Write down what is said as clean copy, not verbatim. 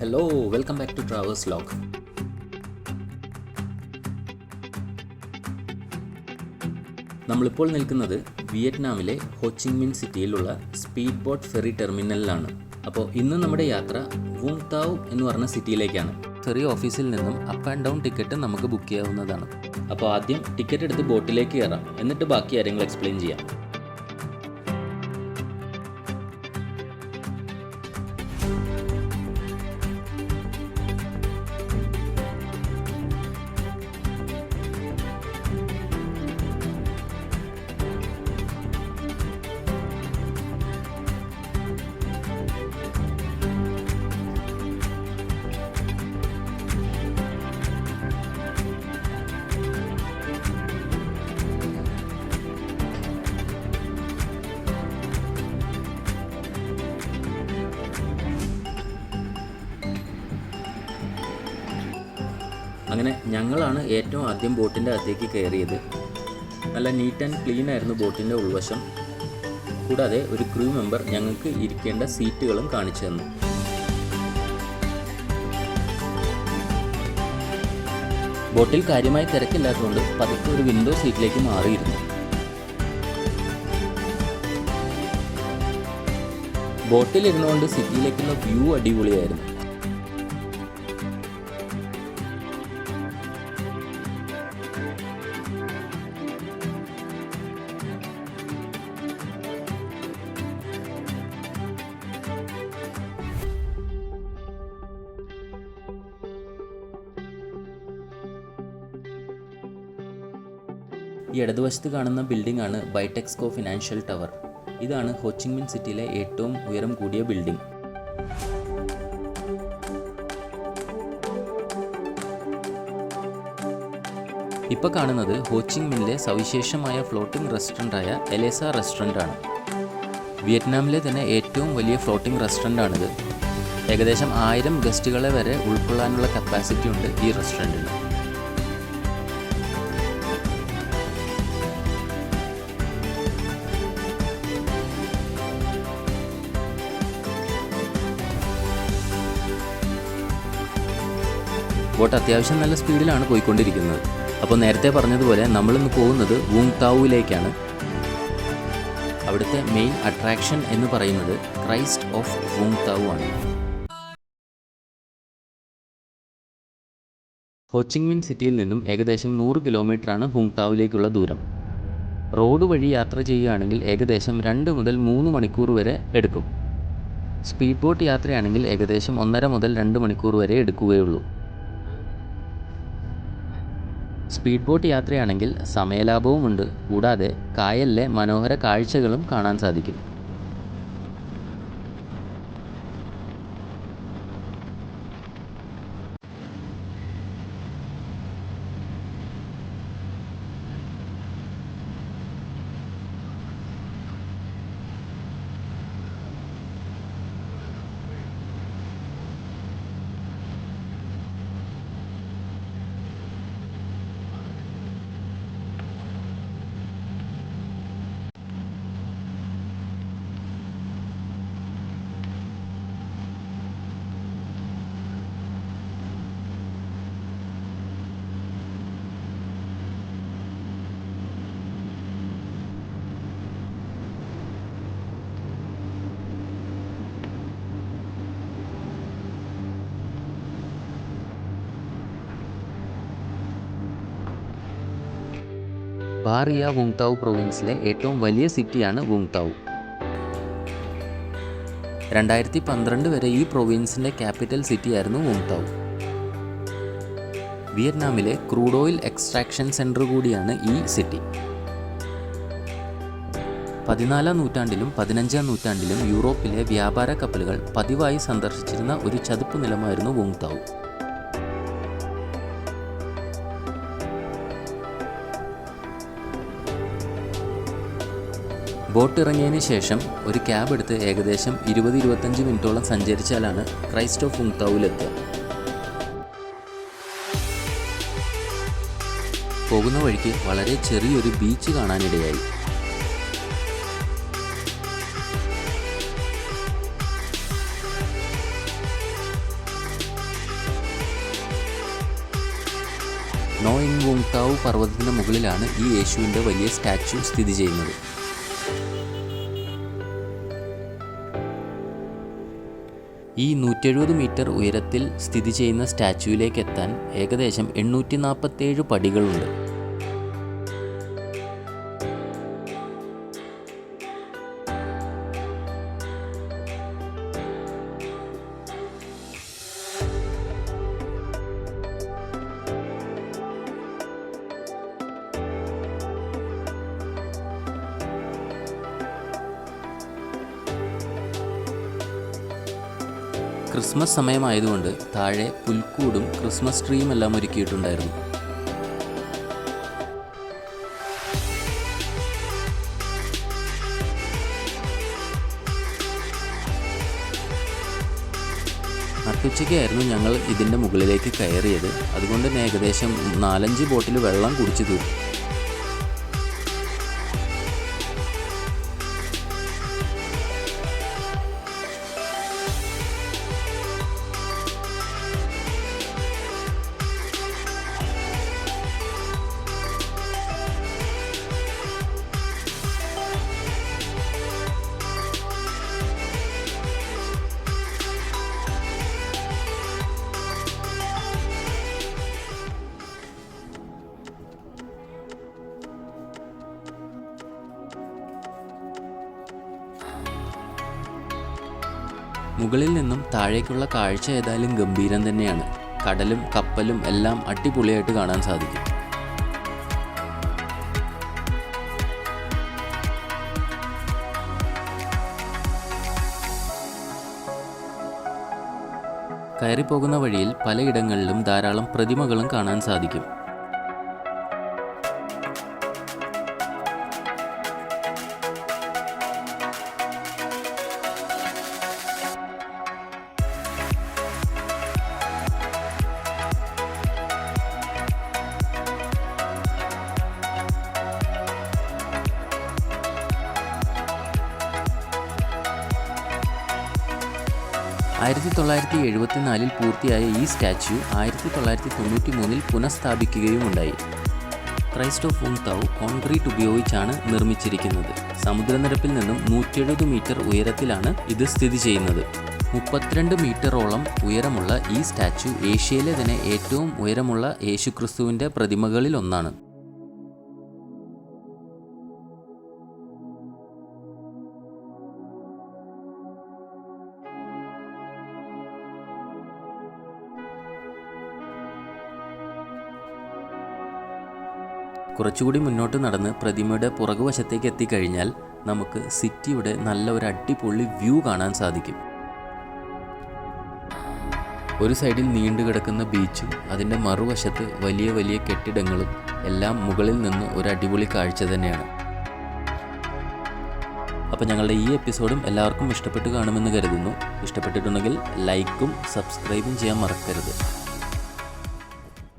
Hello welcome back to traveller's log. നമ്മളിപ്പോൾ നിൽക്കുന്നത് വിയറ്റ്നാമിലെ ഹോച്ചിങ് മിൻ സിറ്റിയിലുള്ള സ്പീഡ് ബോട്ട് ഫെറി ടെർമിനലിലാണ്. അപ്പോൾ ഇന്ന് നമ്മുടെ യാത്ര വൂങ് താവ് എന്ന് പറഞ്ഞ സിറ്റിയിലേക്കാണ്. ഫെറി ഓഫീസിൽ നിന്നും അപ്പ് ആൻഡ് ഡൗൺ ടിക്കറ്റ് നമുക്ക് ബുക്ക് ചെയ്യാവുന്നതാണ്. അപ്പോൾ ആദ്യം ടിക്കറ്റ് എടുത്ത് ബോട്ടിലേക്ക് കയറാം, എന്നിട്ട് ബാക്കി കാര്യങ്ങൾ എക്സ്പ്ലെയിൻ ചെയ്യാം. അങ്ങനെ ഞങ്ങളാണ് ഏറ്റവും ആദ്യം ബോട്ടിൻ്റെ അകത്തേക്ക് കയറിയത്. നല്ല നീറ്റ് ആൻഡ് ക്ലീൻ ആയിരുന്നു ബോട്ടിൻ്റെ ഉൾവശം. കൂടാതെ ഒരു ക്രൂ മെമ്പർ ഞങ്ങൾക്ക് ഇരിക്കേണ്ട സീറ്റുകളും കാണിച്ചു തന്നു. ബോട്ടിൽ കാര്യമായി തിരക്കില്ലാത്തതുകൊണ്ട് പതുക്കെ ഒരു വിൻഡോ സീറ്റിലേക്ക് മാറിയിരുന്നു. ബോട്ടിലിരുന്നുകൊണ്ട് സിറ്റിയിലേക്കുള്ള വ്യൂ അടിപൊളിയായിരുന്നു. ഈ ഇടതുവശത്ത് കാണുന്ന ബിൽഡിംഗ് ആണ് ബൈടെക്സ്കോ ഫിനാൻഷ്യൽ ടവർ. ഇതാണ് ഹോച്ചിങ് മിൻ സിറ്റിയിലെ ഏറ്റവും ഉയരം കൂടിയ ബിൽഡിംഗ്. ഇപ്പോൾ കാണുന്നത് ഹോച്ചിങ് മിനിലെ സവിശേഷമായ ഫ്ലോട്ടിംഗ് റെസ്റ്റോറൻ്റായ എലേസ റെസ്റ്റോറൻ്റ് ആണ്. വിയറ്റ്നാമിലെ തന്നെ ഏറ്റവും വലിയ ഫ്ലോട്ടിംഗ് റെസ്റ്റോറൻ്റ് ആണിത്. ഏകദേശം 1000 ഗസ്റ്റുകളെ വരെ ഉൾക്കൊള്ളാനുള്ള കപ്പാസിറ്റി ഉണ്ട് ഈ റെസ്റ്റോറൻറ്റിന്. ബോട്ട് അത്യാവശ്യം നല്ല സ്പീഡിലാണ് പോയിക്കൊണ്ടിരിക്കുന്നത്. അപ്പോൾ നേരത്തെ പറഞ്ഞതുപോലെ നമ്മളിന്ന് പോകുന്നത് വൂങ് താവുവിലേക്കാണ്. അവിടുത്തെ മെയിൻ അട്രാക്ഷൻ എന്ന് പറയുന്നത് ക്രൈസ്റ്റ് ഓഫ് വൂങ് താവു ആണ്. ഹോച്ചിങ് മിൻ സിറ്റിയിൽ നിന്നും ഏകദേശം 100 കിലോമീറ്ററാണ് വൂങ് താവുവിലേക്കുള്ള ദൂരം. റോഡ് വഴി യാത്ര ചെയ്യുകയാണെങ്കിൽ ഏകദേശം 2 മുതൽ 3 മണിക്കൂർ വരെ എടുക്കും. സ്പീഡ് ബോട്ട് യാത്രയാണെങ്കിൽ ഏകദേശം 1.5 മുതൽ 2 മണിക്കൂർ വരെ എടുക്കുകയുള്ളൂ. Speed boat യാത്രയാണെങ്കിൽ സമയലാഭവുമുണ്ട്. കൂടാതെ കായലിലെ മനോഹര കാഴ്ചകളും കാണാൻ സാധിക്കും. ബാറിയ വൂങ് താവ് പ്രൊവിൻസിലെ ഏറ്റവും വലിയ സിറ്റിയാണ് വൂങ് താവ്. 2012 വരെ ഈ പ്രൊവിൻസിൻ്റെ ക്യാപിറ്റൽ സിറ്റിയായിരുന്നു വൂങ് താവ്. വിയറ്റ്നാമിലെ ക്രൂഡ് ഓയിൽ എക്സ്ട്രാക്ഷൻ സെൻറ്റർ കൂടിയാണ് ഈ സിറ്റി. 14-ാം നൂറ്റാണ്ടിലും 15-ാം നൂറ്റാണ്ടിലും യൂറോപ്പിലെ വ്യാപാര കപ്പലുകൾ പതിവായി സന്ദർശിച്ചിരുന്ന ഒരു ചതുപ്പ് നിലമായിരുന്നു വൂങ് താവ്. ബോട്ട് ഇറങ്ങിയതിന് ശേഷം ഒരു ക്യാബ് എടുത്ത് ഏകദേശം 20-25 മിനിറ്റോളം സഞ്ചരിച്ചാലാണ് ക്രൈസ്റ്റ് ഓഫ് വൂങ് താവുവിലെത്തുക. പോകുന്ന വഴിക്ക് വളരെ ചെറിയൊരു ബീച്ച് കാണാനിടയായി. വൂങ് താവു പർവ്വതത്തിന് മുകളിലാണ് ഈ യേശുവിൻ്റെ വലിയ സ്റ്റാച്യു സ്ഥിതി ചെയ്യുന്നത്. ഈ 170 മീറ്റർ ഉയരത്തിൽ സ്ഥിതി ചെയ്യുന്ന സ്റ്റാച്യുവിലേക്ക് എത്താൻ ഏകദേശം 847 പടികളുണ്ട്. ക്രിസ്മസ് സമയമായതുകൊണ്ട് താഴെ പുൽക്കൂടും ക്രിസ്മസ് ട്രീയും എല്ലാം ഒരുക്കിയിട്ടുണ്ടായിരുന്നു. നട്ടുച്ചയ്ക്കായിരുന്നു ഞങ്ങൾ ഇതിൻ്റെ മുകളിലേക്ക് കയറിയത്. അതുകൊണ്ട് തന്നെ ഏകദേശം 4-5 ബോട്ടിൽ വെള്ളം കുടിച്ചു തീർന്നു. മുകളിൽ നിന്നും താഴേക്കുള്ള കാഴ്ച ഏതായാലും ഗംഭീരം തന്നെയാണ്. കടലും കപ്പലും എല്ലാം അടിപൊളിയായിട്ട് കാണാൻ സാധിക്കും. കയറിപ്പോകുന്ന വഴിയിൽ പലയിടങ്ങളിലും ധാരാളം പ്രതിമകളും കാണാൻ സാധിക്കും. (1974) പൂർത്തിയായ ഈ സ്റ്റാച്യു 1993 പുനഃസ്ഥാപിക്കുകയുമുണ്ടായി. ക്രൈസ്റ്റ് ഓഫ് വൂങ് താവു കോൺക്രീറ്റ് ഉപയോഗിച്ചാണ് നിർമ്മിച്ചിരിക്കുന്നത്. സമുദ്രനിരപ്പിൽ നിന്നും 170 മീറ്റർ ഉയരത്തിലാണ് ഇത് സ്ഥിതി ചെയ്യുന്നത്. 32 മീറ്ററോളം ഉയരമുള്ള ഈ സ്റ്റാച്യു ഏഷ്യയിലെ തന്നെ ഏറ്റവും ഉയരമുള്ള യേശുക്രിസ്തുവിൻ്റെ പ്രതിമകളിൽ ഒന്നാണ്. കുറച്ചുകൂടി മുന്നോട്ട് നടന്ന് പ്രതിമയുടെ പുറകുവശത്തേക്ക് എത്തിക്കഴിഞ്ഞാൽ നമുക്ക് സിറ്റിയുടെ നല്ല ഒരു അടിപൊളി വ്യൂ കാണാൻ സാധിക്കും. ഒരു സൈഡിൽ നീണ്ടുകിടക്കുന്ന ബീച്ചും അതിൻ്റെ മറുവശത്ത് വലിയ വലിയ കെട്ടിടങ്ങളും എല്ലാം മുകളിൽ നിന്ന് ഒരു അടിപൊളി കാഴ്ച തന്നെയാണ്. അപ്പോൾ ഞങ്ങളുടെ ഈ എപ്പിസോഡും എല്ലാവർക്കും ഇഷ്ടപ്പെട്ട് കാണുമെന്ന് കരുതുന്നു. ഇഷ്ടപ്പെട്ടിട്ടുണ്ടെങ്കിൽ ലൈക്കും സബ്സ്ക്രൈബും ചെയ്യാൻ മറക്കരുത്.